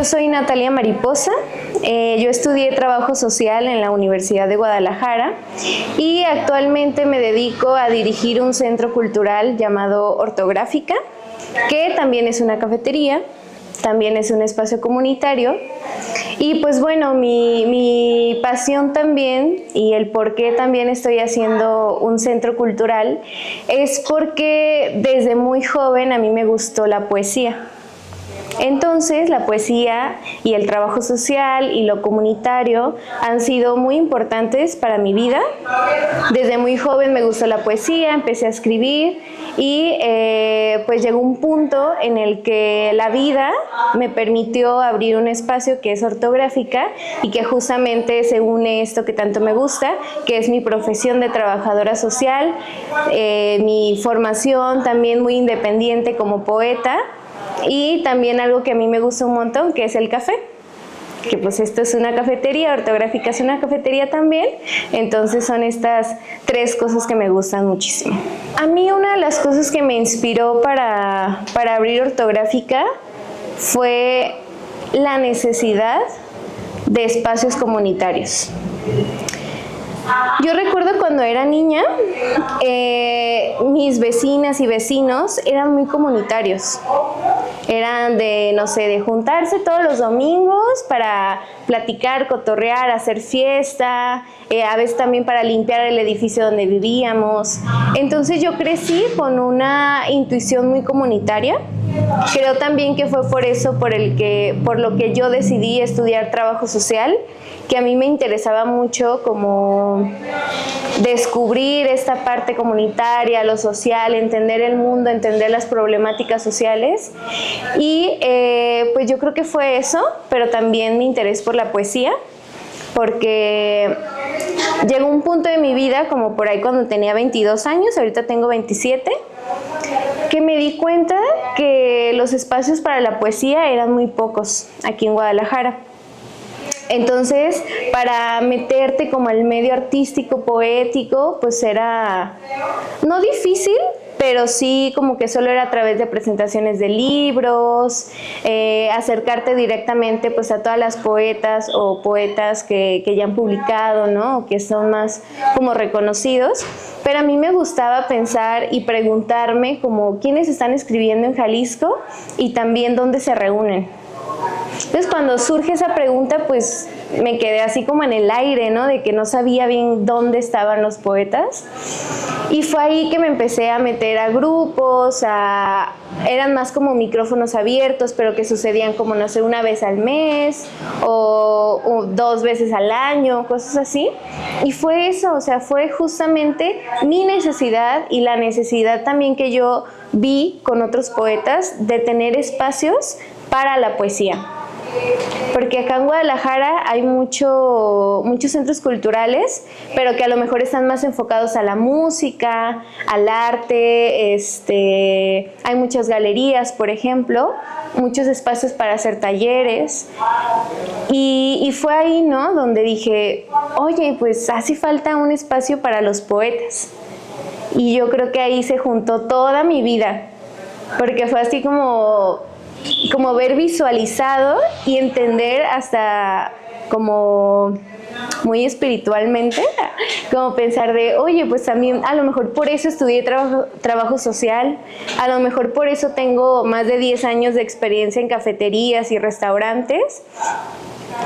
soy Natalia Mariposa, yo estudié trabajo social en la Universidad de Guadalajara y actualmente me dedico a dirigir un centro cultural llamado Ortográfica, que también es una cafetería, también es un espacio comunitario. Y pues bueno, mi pasión también y el por qué también estoy haciendo un centro cultural es porque desde muy joven a mí me gustó la poesía. Entonces, la poesía y el trabajo social y lo comunitario han sido muy importantes para mi vida. Desde muy joven me gustó la poesía, empecé a escribir y pues llegó un punto en el que la vida me permitió abrir un espacio que es Ortográfica y que justamente se une esto que tanto me gusta, que es mi profesión de trabajadora social, mi formación también muy independiente como poeta. Y también algo que a mí me gusta un montón, que es el café, que pues esto es una cafetería, Ortográfica es una cafetería también, entonces son estas tres cosas que me gustan muchísimo. A mí una de las cosas que me inspiró para abrir Ortográfica fue la necesidad de espacios comunitarios. Yo recuerdo cuando era niña, mis vecinas y vecinos eran muy comunitarios. Eran de, no sé, de juntarse todos los domingos para platicar, cotorrear, hacer fiesta, a veces también para limpiar el edificio donde vivíamos. Entonces yo crecí con una intuición muy comunitaria. Creo también que fue por eso por lo que yo decidí estudiar trabajo social, que a mí me interesaba mucho como descubrir esta parte comunitaria, lo social, entender el mundo, entender las problemáticas sociales. Y pues yo creo que fue eso, pero también mi interés por la poesía, porque llegó un punto de mi vida, como por ahí cuando tenía 22 años, ahorita tengo 27, que me di cuenta que los espacios para la poesía eran muy pocos aquí en Guadalajara. Entonces, para meterte como al medio artístico, poético, pues era no difícil, pero sí como que solo era a través de presentaciones de libros, acercarte directamente pues a todas las poetas o poetas que ya han publicado, ¿no? O que son más como reconocidos. Pero a mí me gustaba pensar y preguntarme como quiénes están escribiendo en Jalisco y también dónde se reúnen. Entonces cuando surge esa pregunta, pues me quedé así como en el aire, ¿no? De que no sabía bien dónde estaban los poetas. Y fue ahí que me empecé a meter a grupos, eran más como micrófonos abiertos, pero que sucedían como, no sé, una vez al mes o 2 veces al año, cosas así. Y fue eso, o sea, fue justamente mi necesidad y la necesidad también que yo vi con otros poetas de tener espacios para la poesía. Porque acá en Guadalajara hay muchos centros culturales, pero que a lo mejor están más enfocados a la música, al arte, hay muchas galerías, por ejemplo, muchos espacios para hacer talleres. Y fue ahí, ¿no?, donde dije, oye, pues hace falta un espacio para los poetas. Y yo creo que ahí se juntó toda mi vida, porque fue así como ver visualizado y entender hasta como muy espiritualmente, como pensar de, oye, pues también a lo mejor por eso estudié trabajo social, a lo mejor por eso tengo más de 10 años de experiencia en cafeterías y restaurantes,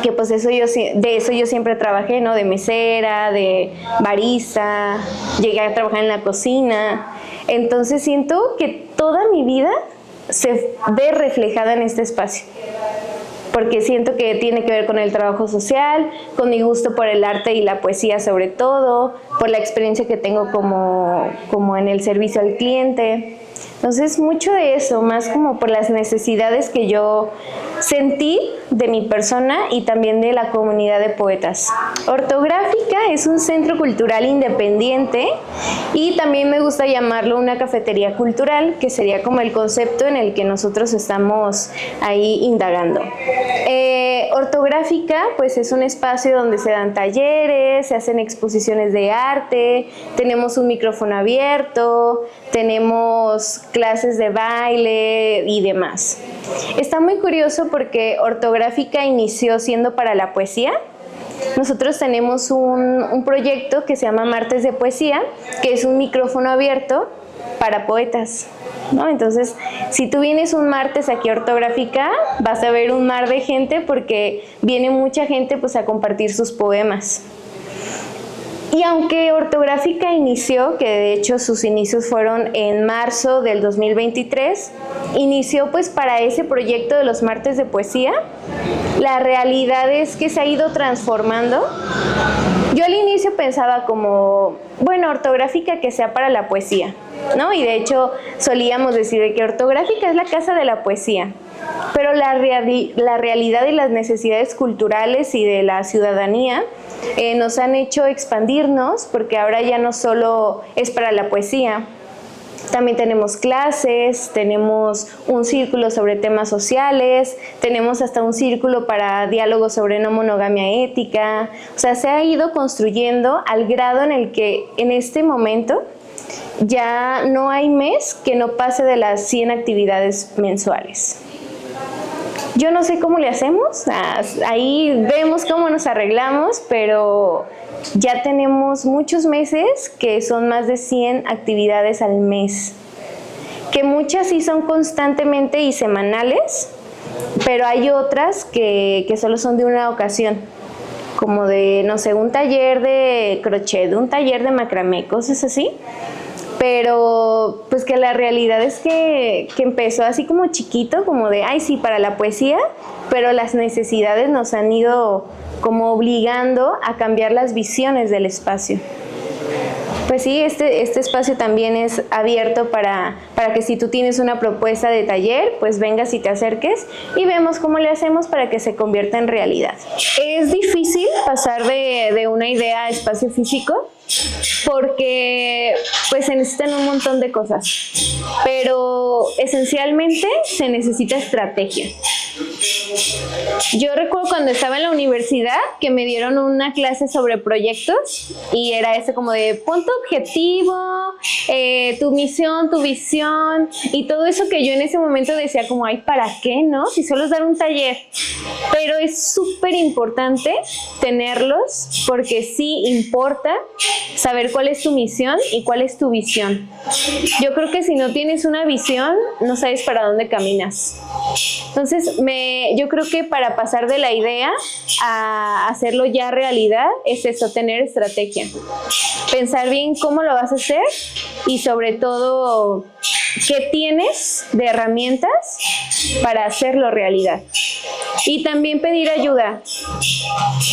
que pues de eso yo siempre trabajé, ¿no? De mesera, de barista, llegué a trabajar en la cocina. Entonces siento que toda mi vida se ve reflejada en este espacio, porque siento que tiene que ver con el trabajo social, con mi gusto por el arte y la poesía sobre todo, por la experiencia que tengo como en el servicio al cliente. Entonces mucho de eso, más como por las necesidades que yo sentí de mi persona y también de la comunidad de poetas. Ortográfica es un centro cultural independiente y también me gusta llamarlo una cafetería cultural, que sería como el concepto en el que nosotros estamos ahí indagando. Ortográfica pues es un espacio donde se dan talleres, se hacen exposiciones de arte, tenemos un micrófono abierto, tenemos clases de baile y demás. Está muy curioso porque Ortográfica inició siendo para la poesía. Nosotros tenemos un proyecto que se llama Martes de Poesía, que es un micrófono abierto para poetas, ¿no? Entonces, si tú vienes un martes aquí a Ortográfica, vas a ver un mar de gente porque viene mucha gente pues a compartir sus poemas. Y aunque Ortográfica inició, que de hecho sus inicios fueron en marzo del 2023, inició pues para ese proyecto de los martes de poesía, la realidad es que se ha ido transformando. Yo al inicio pensaba como, bueno, Ortográfica que sea para la poesía, ¿no? Y de hecho solíamos decir que Ortográfica es la casa de la poesía. Pero la realidad y las necesidades culturales y de la ciudadanía nos han hecho expandirnos, porque ahora ya no solo es para la poesía, también tenemos clases, tenemos un círculo sobre temas sociales, tenemos hasta un círculo para diálogos sobre no monogamia ética. O sea, se ha ido construyendo al grado en el que en este momento ya no hay mes que no pase de las 100 actividades mensuales. Yo no sé cómo le hacemos, ahí vemos cómo nos arreglamos, pero ya tenemos muchos meses que son más de 100 actividades al mes, que muchas sí son constantemente y semanales, pero hay otras que solo son de una ocasión, como de, no sé, un taller de crochet, un taller de macramé, cosas así. Pero pues que la realidad es que empezó así como chiquito, como de, ay sí, para la poesía, pero las necesidades nos han ido como obligando a cambiar las visiones del espacio. Pues sí, este espacio también es abierto para que si tú tienes una propuesta de taller, pues vengas y te acerques y vemos cómo le hacemos para que se convierta en realidad. Es difícil pasar de una idea a espacio físico, porque pues se necesitan un montón de cosas, pero esencialmente se necesita estrategia. Yo recuerdo cuando estaba en la universidad que me dieron una clase sobre proyectos y era eso como de pon tu objetivo, tu misión, tu visión y todo eso que yo en ese momento decía como ay, ¿para qué, no? Si solo es dar un taller. Pero es súper importante tenerlos porque sí importa saber cuál es tu misión y cuál es tu visión. Yo creo que si no tienes una visión, no sabes para dónde caminas. Entonces, yo creo que para pasar de la idea a hacerlo ya realidad es eso, tener estrategia. Pensar bien cómo lo vas a hacer y sobre todo qué tienes de herramientas para hacerlo realidad. Y también pedir ayuda.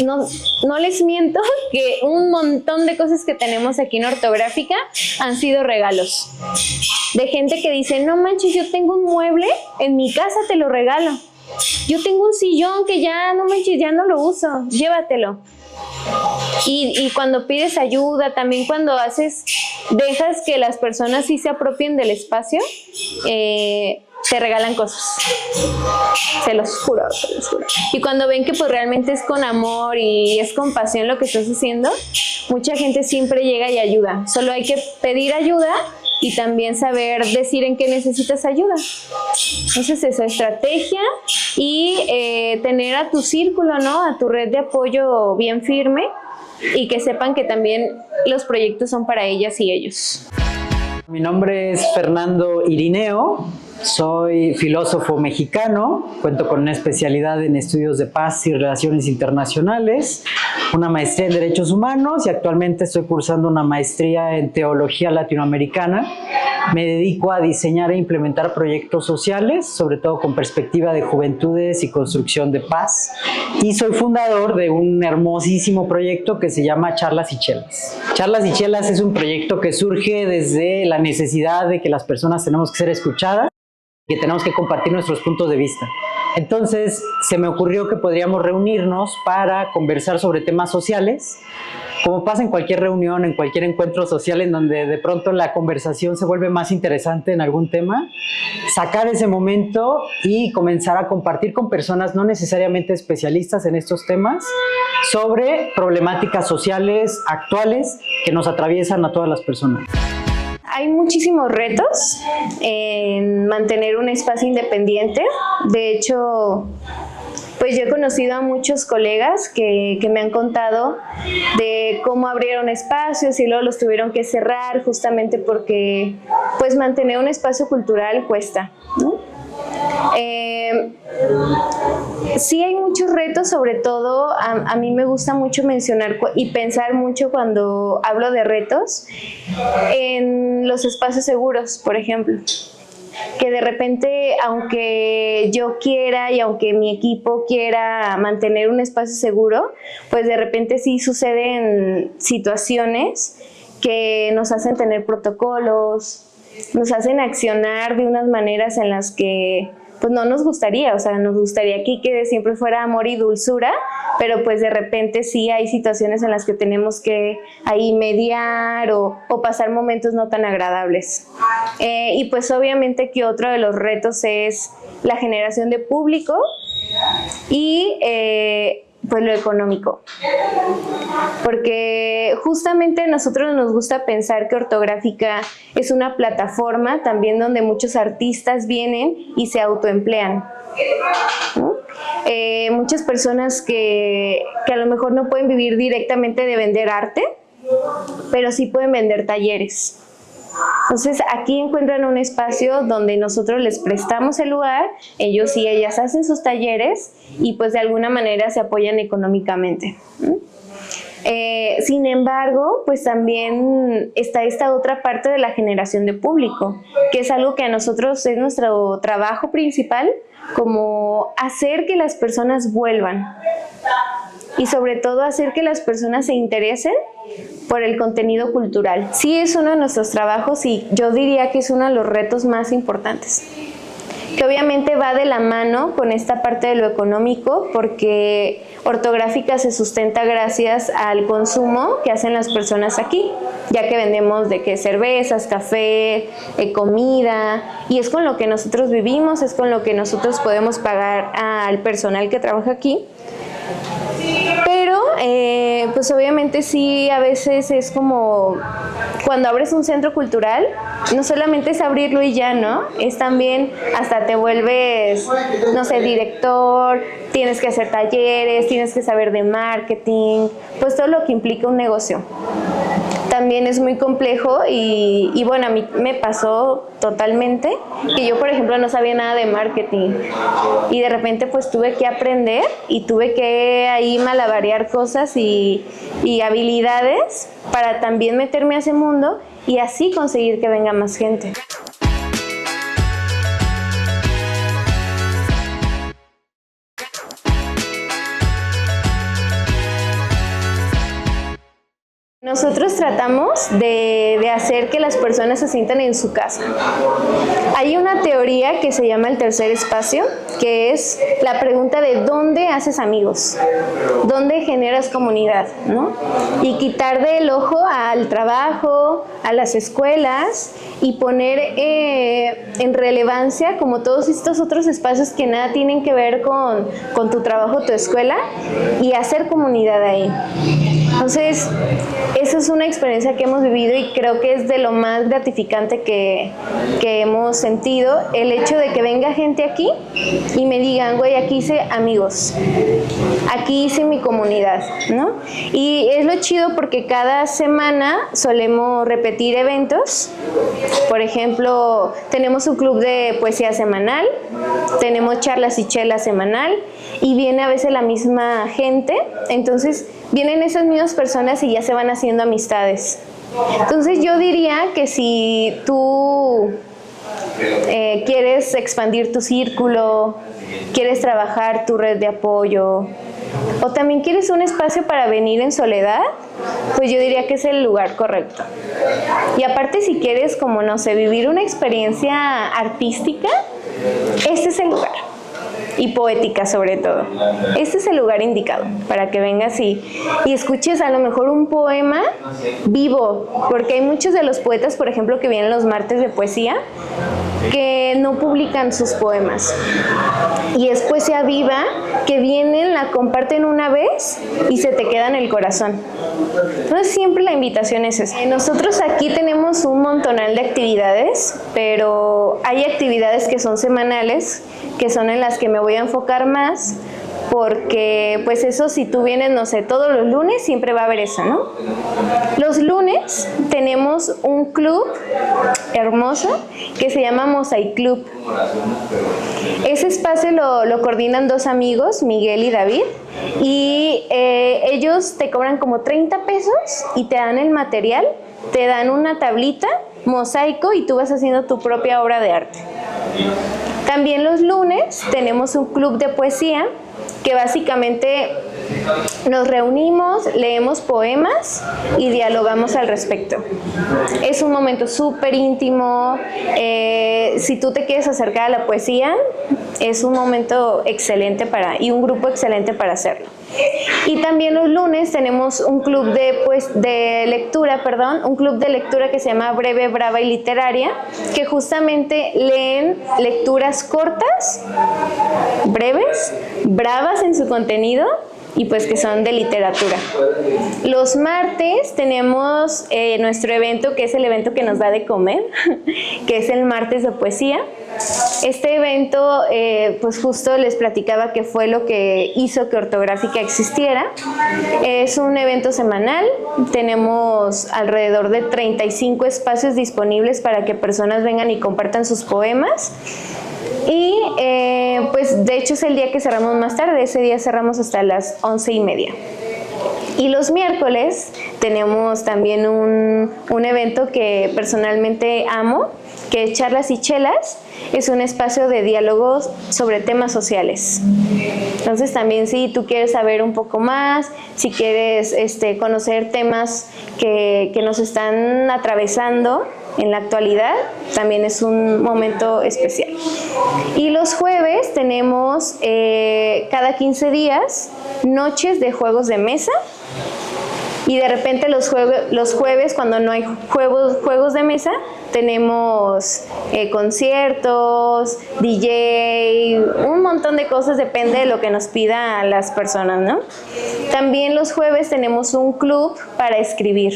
No les miento que un montón de cosas que tenemos aquí en Ortográfica han sido regalos. De gente que dice, no manches, yo tengo un mueble en mi casa, te lo regalo. Yo tengo un sillón que ya, no manches, ya no lo uso, llévatelo. Y cuando pides ayuda, también cuando dejas que las personas sí se apropien del espacio, te regalan cosas. Se los juro, se los juro. Y cuando ven que pues realmente es con amor y es con pasión lo que estás haciendo, mucha gente siempre llega y ayuda. Solo hay que pedir ayuda y también saber decir en qué necesitas ayuda. Entonces eso, estrategia y tener a tu círculo, ¿no? A tu red de apoyo bien firme y que sepan que también los proyectos son para ellas y ellos. Mi nombre es Fernando Irineo, soy filósofo mexicano, cuento con una especialidad en estudios de paz y relaciones internacionales, una maestría en derechos humanos y actualmente estoy cursando una maestría en teología latinoamericana. Me dedico a diseñar e implementar proyectos sociales, sobre todo con perspectiva de juventudes y construcción de paz. Y soy fundador de un hermosísimo proyecto que se llama Charlas y Chelas. Charlas y Chelas es un proyecto que surge desde la necesidad de que las personas tenemos que ser escuchadas, que tenemos que compartir nuestros puntos de vista. Entonces se me ocurrió que podríamos reunirnos para conversar sobre temas sociales, como pasa en cualquier reunión, en cualquier encuentro social en donde de pronto la conversación se vuelve más interesante en algún tema, sacar ese momento y comenzar a compartir con personas no necesariamente especialistas en estos temas sobre problemáticas sociales actuales que nos atraviesan a todas las personas. hay muchísimos retos en mantener un espacio independiente. De hecho, pues yo he conocido a muchos colegas que me han contado de cómo abrieron espacios y luego los tuvieron que cerrar justamente porque pues mantener un espacio cultural cuesta, ¿no? Sí hay muchos retos, sobre todo a mí me gusta mucho mencionar y pensar mucho cuando hablo de retos en los espacios seguros, por ejemplo. Que de repente, aunque yo quiera y aunque mi equipo quiera mantener un espacio seguro, pues de repente sí suceden situaciones que nos hacen tener protocolos, nos hacen accionar de unas maneras en las que pues no nos gustaría, o sea, nos gustaría aquí que siempre fuera amor y dulzura, pero pues de repente sí hay situaciones en las que tenemos que ahí mediar o pasar momentos no tan agradables. Y pues obviamente que otro de los retos es la generación de público y pues lo económico, porque justamente a nosotros nos gusta pensar que Ortográfica es una plataforma también donde muchos artistas vienen y se autoemplean, ¿no? Muchas personas que a lo mejor no pueden vivir directamente de vender arte, pero sí pueden vender talleres. Entonces aquí encuentran un espacio donde nosotros les prestamos el lugar, ellos y ellas hacen sus talleres y pues de alguna manera se apoyan económicamente. Sin embargo, pues también está esta otra parte de la generación de público, que es algo que a nosotros es nuestro trabajo principal, como hacer que las personas vuelvan y sobre todo hacer que las personas se interesen por el contenido cultural. Sí es uno de nuestros trabajos y yo diría que es uno de los retos más importantes, que obviamente va de la mano con esta parte de lo económico, porque Ortográfica se sustenta gracias al consumo que hacen las personas aquí, ya que vendemos de que cervezas, café, comida, y es con lo que nosotros vivimos, es con lo que nosotros podemos pagar al personal que trabaja aquí. Pero pues obviamente sí, a veces es como cuando abres un centro cultural, no solamente es abrirlo y ya, ¿no? Es también hasta te vuelves, no sé, director, tienes que hacer talleres, tienes que saber de marketing, pues todo lo que implica un negocio. También es muy complejo y bueno, a mí me pasó totalmente que yo, por ejemplo, no sabía nada de marketing y de repente pues tuve que aprender y tuve que ahí malabarear cosas y habilidades para también meterme a ese mundo y así conseguir que venga más gente. Nosotros tratamos de hacer que las personas se sientan en su casa. Hay una teoría que se llama el tercer espacio, que es la pregunta de ¿dónde haces amigos? ¿Dónde generas comunidad? ¿No? Y quitar del ojo al trabajo, a las escuelas y poner en relevancia como todos estos otros espacios que nada tienen que ver con tu trabajo, tu escuela, y hacer comunidad ahí. Entonces, esa es una experiencia que hemos vivido y creo que es de lo más gratificante que hemos sentido, el hecho de que venga gente aquí y me digan, güey, aquí hice amigos, aquí hice mi comunidad, ¿no? Y es lo chido porque cada semana solemos repetir eventos. Por ejemplo, tenemos un club de poesía semanal, tenemos charlas y chelas semanal y viene a veces la misma gente, entonces vienen esas mismas personas y ya se van haciendo amistades. Entonces yo diría que si tú quieres expandir tu círculo, quieres trabajar tu red de apoyo o también quieres un espacio para venir en soledad, pues yo diría que es el lugar correcto. Y aparte si quieres, como no sé, vivir una experiencia artística, este es el lugar. Y poética sobre todo. Este es el lugar indicado para que vengas y escuches a lo mejor un poema vivo, porque hay muchos de los poetas, por ejemplo, que vienen los martes de poesía que no publican sus poemas. Y es poesía viva que vienen, la comparten una vez y se te queda en el corazón. Entonces siempre la invitación es esa. Nosotros aquí tenemos un montonal de actividades, pero hay actividades que son semanales, que son en las que me voy a enfocar más, porque pues eso, si tú vienes, no sé, todos los lunes siempre va a haber eso, ¿no? Los lunes tenemos un club hermoso que se llama Mosaic Club. Ese espacio lo coordinan dos amigos, Miguel y David, y ellos te cobran como 30 pesos y te dan el material, te dan una tablita, mosaico, y tú vas haciendo tu propia obra de arte. También los lunes tenemos un club de poesía que básicamente nos reunimos, leemos poemas y dialogamos al respecto. Es un momento súper íntimo. Si tú te quieres acercar a la poesía, es un momento excelente y un grupo excelente para hacerlo. Y también los lunes tenemos un club de lectura que se llama Breve, Brava y Literaria, que justamente leen lecturas cortas, breves, bravas en su contenido, y pues que son de literatura. Los martes tenemos nuestro evento, que es el evento que nos da de comer, que es el martes de poesía. Este evento, pues justo les platicaba que fue lo que hizo que Ortográfica existiera. Es un evento semanal, tenemos alrededor de 35 espacios disponibles para que personas vengan y compartan sus poemas. Y pues de hecho es el día que cerramos más tarde, ese día cerramos hasta las 11:30. Y los miércoles tenemos también un evento que personalmente amo, que es Charlas y Chelas. Es un espacio de diálogos sobre temas sociales. Entonces también, si tú quieres saber un poco más, si quieres conocer temas que nos están atravesando en la actualidad, también es un momento especial. Y los jueves tenemos cada 15 días noches de juegos de mesa. Y de repente los jueves, cuando no hay juegos de mesa, tenemos conciertos, DJ, un montón de cosas, depende de lo que nos pida las personas, ¿no? También los jueves tenemos un club para escribir.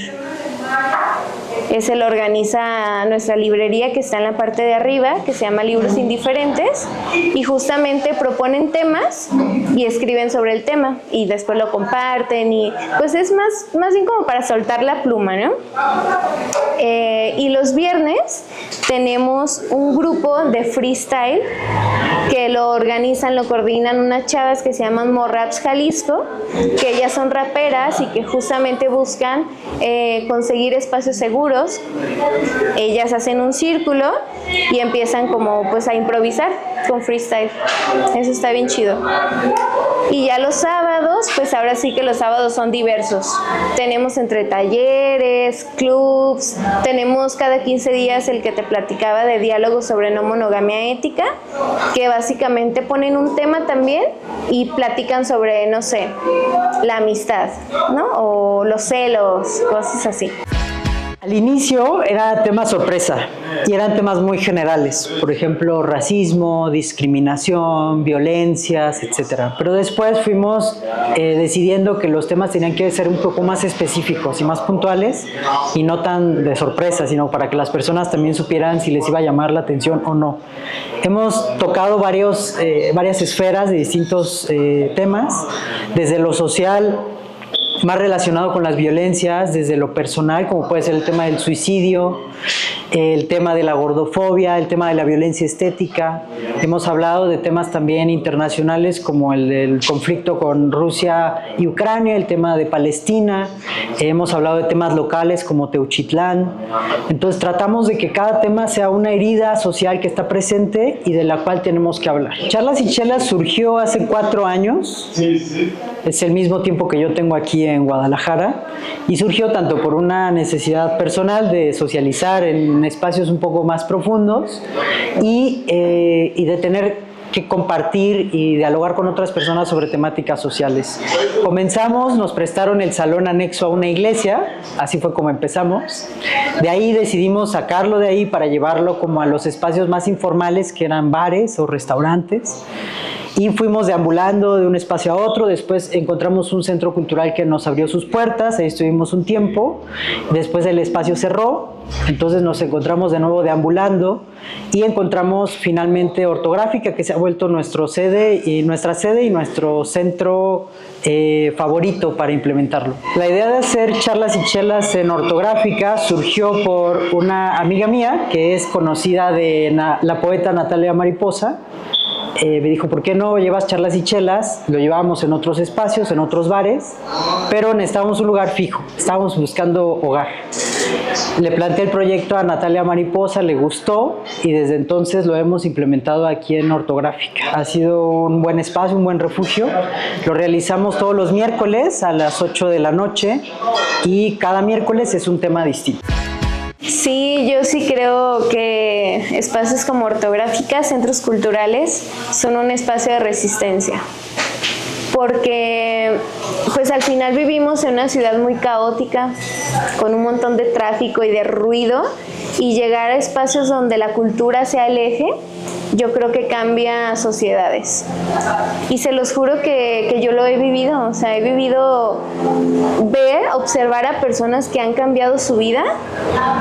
Ese lo organiza nuestra librería, que está en la parte de arriba, que se llama Libros Indiferentes, y justamente proponen temas y escriben sobre el tema y después lo comparten, y pues es más bien como para soltar la pluma, ¿no? Y los viernes tenemos un grupo de freestyle que lo organizan, lo coordinan unas chavas que se llaman Morraps Jalisco, que ellas son raperas y que justamente buscan conseguir espacios seguros. Ellas hacen un círculo y empiezan como pues a improvisar con freestyle. Eso está bien chido. Y ya los sábados, pues ahora sí que los sábados son diversos. Tenemos entre talleres, clubs, tenemos cada 15 días el que te platicaba de diálogos sobre no monogamia ética, que básicamente ponen un tema también y platican sobre, no sé, la amistad, ¿no? O los celos, cosas así. Al inicio era tema sorpresa y eran temas muy generales, por ejemplo, racismo, discriminación, violencias, etc. Pero después fuimos decidiendo que los temas tenían que ser un poco más específicos y más puntuales y no tan de sorpresa, sino para que las personas también supieran si les iba a llamar la atención o no. Hemos tocado varias esferas de distintos temas, desde lo social, más relacionado con las violencias, desde lo personal, como puede ser el tema del suicidio, el tema de la gordofobia, el tema de la violencia estética. Hemos hablado de temas también internacionales como el del conflicto con Rusia y Ucrania, el tema de Palestina. Hemos hablado de temas locales como Teuchitlán. Entonces tratamos de que cada tema sea una herida social que está presente y de la cual tenemos que hablar. Charlas y Chelas surgió hace 4 años. Es el mismo tiempo que yo tengo aquí en Guadalajara, y surgió tanto por una necesidad personal de socializar en espacios un poco más profundos y de tener que compartir y dialogar con otras personas sobre temáticas sociales. Comenzamos, nos prestaron el salón anexo a una iglesia, así fue como empezamos. De ahí decidimos sacarlo de ahí para llevarlo como a los espacios más informales, que eran bares o restaurantes. Y fuimos deambulando de un espacio a otro. Después encontramos un centro cultural que nos abrió sus puertas, ahí estuvimos un tiempo. Después el espacio cerró, entonces nos encontramos de nuevo deambulando y encontramos finalmente Ortográfica, que se ha vuelto nuestra sede y nuestro centro favorito para implementarlo. La idea de hacer charlas y chelas en Ortográfica surgió por una amiga mía que es conocida de la poeta Natalia Mariposa. Me dijo, ¿por qué no llevas charlas y chelas? Lo llevábamos en otros espacios, en otros bares, pero necesitábamos un lugar fijo, estábamos buscando hogar. Le planteé el proyecto a Natalia Mariposa, le gustó y desde entonces lo hemos implementado aquí en Ortográfica. Ha sido un buen espacio, un buen refugio. Lo realizamos todos los miércoles a las 8 de la noche y cada miércoles es un tema distinto. Sí, yo sí creo que espacios como Ortográfica, centros culturales, son un espacio de resistencia. Porque pues al final vivimos en una ciudad muy caótica, con un montón de tráfico y de ruido, y llegar a espacios donde la cultura sea el eje, yo creo que cambia sociedades. Y se los juro que yo lo he vivido, o sea, he vivido observar a personas que han cambiado su vida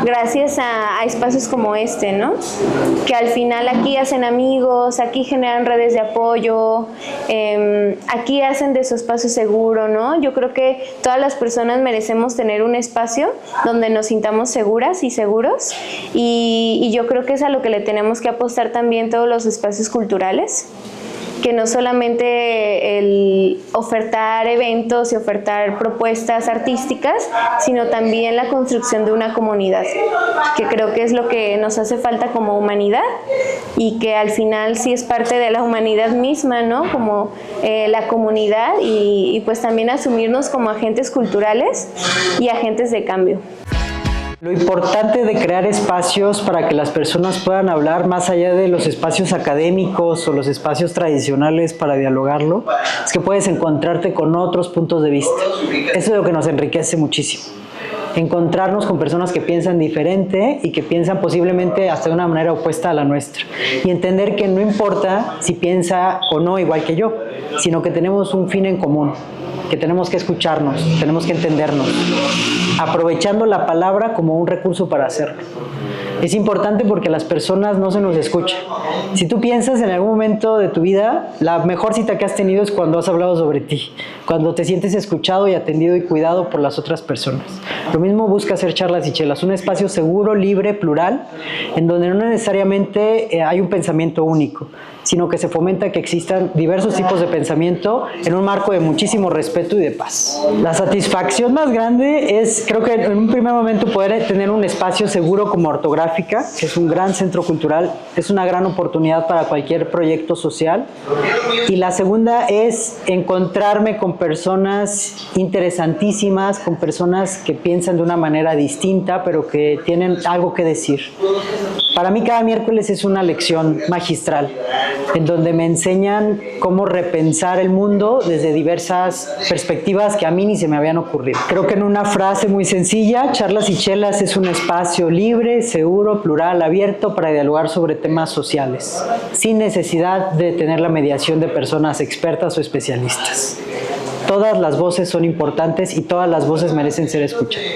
gracias a espacios como este, ¿no? Que al final aquí hacen amigos, aquí generan redes de apoyo, aquí hacen de su espacio seguro, ¿no? Yo creo que todas las personas merecemos tener un espacio donde nos sintamos seguras y seguros, y yo creo que es a lo que le tenemos que apostar también todos los espacios culturales, que no solamente el ofertar eventos y ofertar propuestas artísticas, sino también la construcción de una comunidad, que creo que es lo que nos hace falta como humanidad y que al final sí es parte de la humanidad misma, ¿no? Como la comunidad y pues también asumirnos como agentes culturales y agentes de cambio. Lo importante de crear espacios para que las personas puedan hablar más allá de los espacios académicos o los espacios tradicionales para dialogarlo, es que puedes encontrarte con otros puntos de vista. Eso es lo que nos enriquece muchísimo. Encontrarnos con personas que piensan diferente y que piensan posiblemente hasta de una manera opuesta a la nuestra. Y entender que no importa si piensa o no igual que yo, sino que tenemos un fin en común, que tenemos que escucharnos, tenemos que entendernos, aprovechando la palabra como un recurso para hacerlo. Es importante porque las personas no se nos escuchan. Si tú piensas en algún momento de tu vida, la mejor cita que has tenido es cuando has hablado sobre ti, cuando te sientes escuchado y atendido y cuidado por las otras personas. Lo mismo busca hacer charlas y chelas, un espacio seguro, libre, plural, en donde no necesariamente hay un pensamiento único, sino que se fomenta que existan diversos tipos de pensamiento en un marco de muchísimo respeto y de paz. La satisfacción más grande es, creo que en un primer momento, poder tener un espacio seguro como Ortográfica, que es un gran centro cultural, es una gran oportunidad para cualquier proyecto social. Y la segunda es encontrarme con personas interesantísimas, con personas que piensan de una manera distinta, pero que tienen algo que decir. Para mí cada miércoles es una lección magistral, en donde me enseñan cómo repensar el mundo desde diversas perspectivas que a mí ni se me habían ocurrido. Creo que en una frase muy sencilla, Charlas y Chelas es un espacio libre, seguro, plural, abierto para dialogar sobre temas sociales, sin necesidad de tener la mediación de personas expertas o especialistas. Todas las voces son importantes y todas las voces merecen ser escuchadas.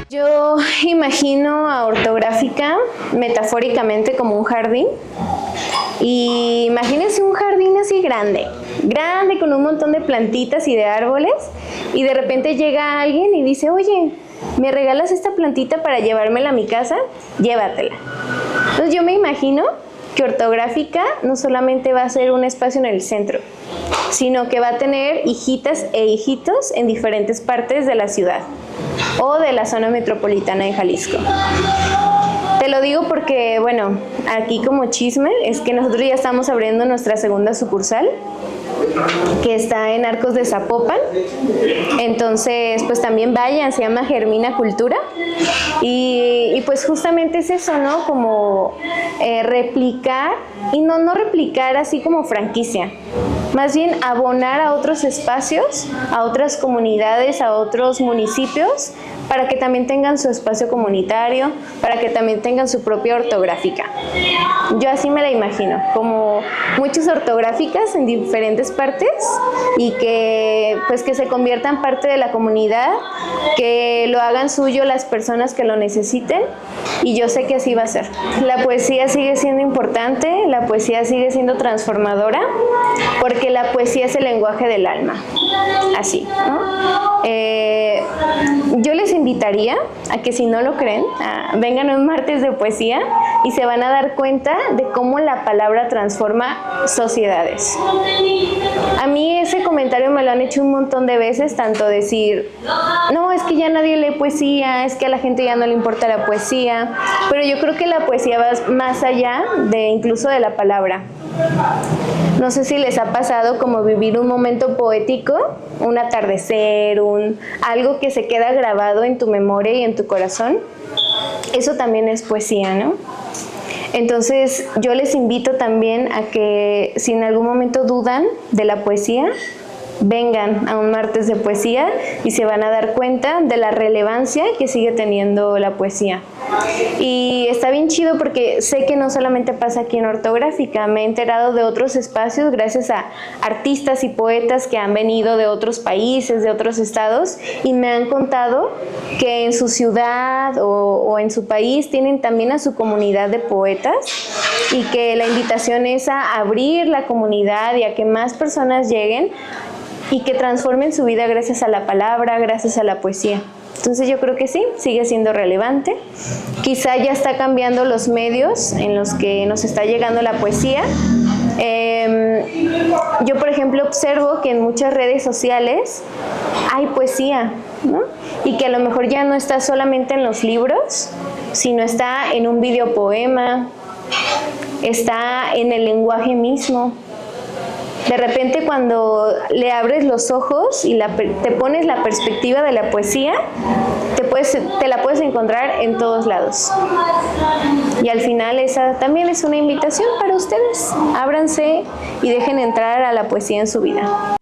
Yo imagino a Ortográfica metafóricamente como un jardín. Y imagínense un jardín así grande con un montón de plantitas y de árboles, y de repente llega alguien y dice, oye, ¿me regalas esta plantita para llevármela a mi casa? Llévatela. Entonces yo me imagino que Ortográfica no solamente va a ser un espacio en el centro, sino que va a tener hijitas e hijitos en diferentes partes de la ciudad o de la zona metropolitana de Jalisco. Te lo digo porque, bueno, aquí como chisme, es que nosotros ya estamos abriendo nuestra segunda sucursal que está en Arcos de Zapopan. Entonces, pues también vayan, se llama Germina Cultura. Y pues justamente es eso, ¿no? Como replicar, y no replicar así como franquicia, más bien abonar a otros espacios, a otras comunidades, a otros municipios, para que también tengan su espacio comunitario, para que también tengan su propia ortográfica. Yo así me la imagino, como muchas ortográficas en diferentes partes y que pues que se conviertan parte de la comunidad, que lo hagan suyo las personas que lo necesiten, y yo sé que así va a ser. La poesía sigue siendo importante, la poesía sigue siendo transformadora, porque la poesía es el lenguaje del alma, así, ¿no? Yo les invitaría a que, si no lo creen, vengan a un martes de poesía y se van a dar cuenta de cómo la palabra transforma sociedades. A mí ese comentario me lo han hecho un montón de veces, tanto decir, no, es que ya nadie lee poesía, es que a la gente ya no le importa la poesía, pero yo creo que la poesía va más allá de incluso de la palabra. No sé si les ha pasado como vivir un momento poético, un atardecer, algo que se queda grabado en tu memoria y en tu corazón. Eso también es poesía, ¿no? Entonces yo les invito también a que, si en algún momento dudan de la poesía, vengan a un martes de poesía y se van a dar cuenta de la relevancia que sigue teniendo la poesía. Y está bien chido porque sé que no solamente pasa aquí en Ortográfica, me he enterado de otros espacios gracias a artistas y poetas que han venido de otros países, de otros estados, y me han contado que en su ciudad o en su país tienen también a su comunidad de poetas, y que la invitación es a abrir la comunidad y a que más personas lleguen y que transformen su vida gracias a la palabra, gracias a la poesía. Entonces yo creo que sí, sigue siendo relevante. Quizá ya está cambiando los medios en los que nos está llegando la poesía. Yo, por ejemplo, observo que en muchas redes sociales hay poesía, ¿no? Y que a lo mejor ya no está solamente en los libros, sino está en un videopoema, está en el lenguaje mismo. De repente, cuando le abres los ojos y te pones la perspectiva de la poesía, te la puedes encontrar en todos lados. Y al final esa también es una invitación para ustedes. Ábranse y dejen entrar a la poesía en su vida.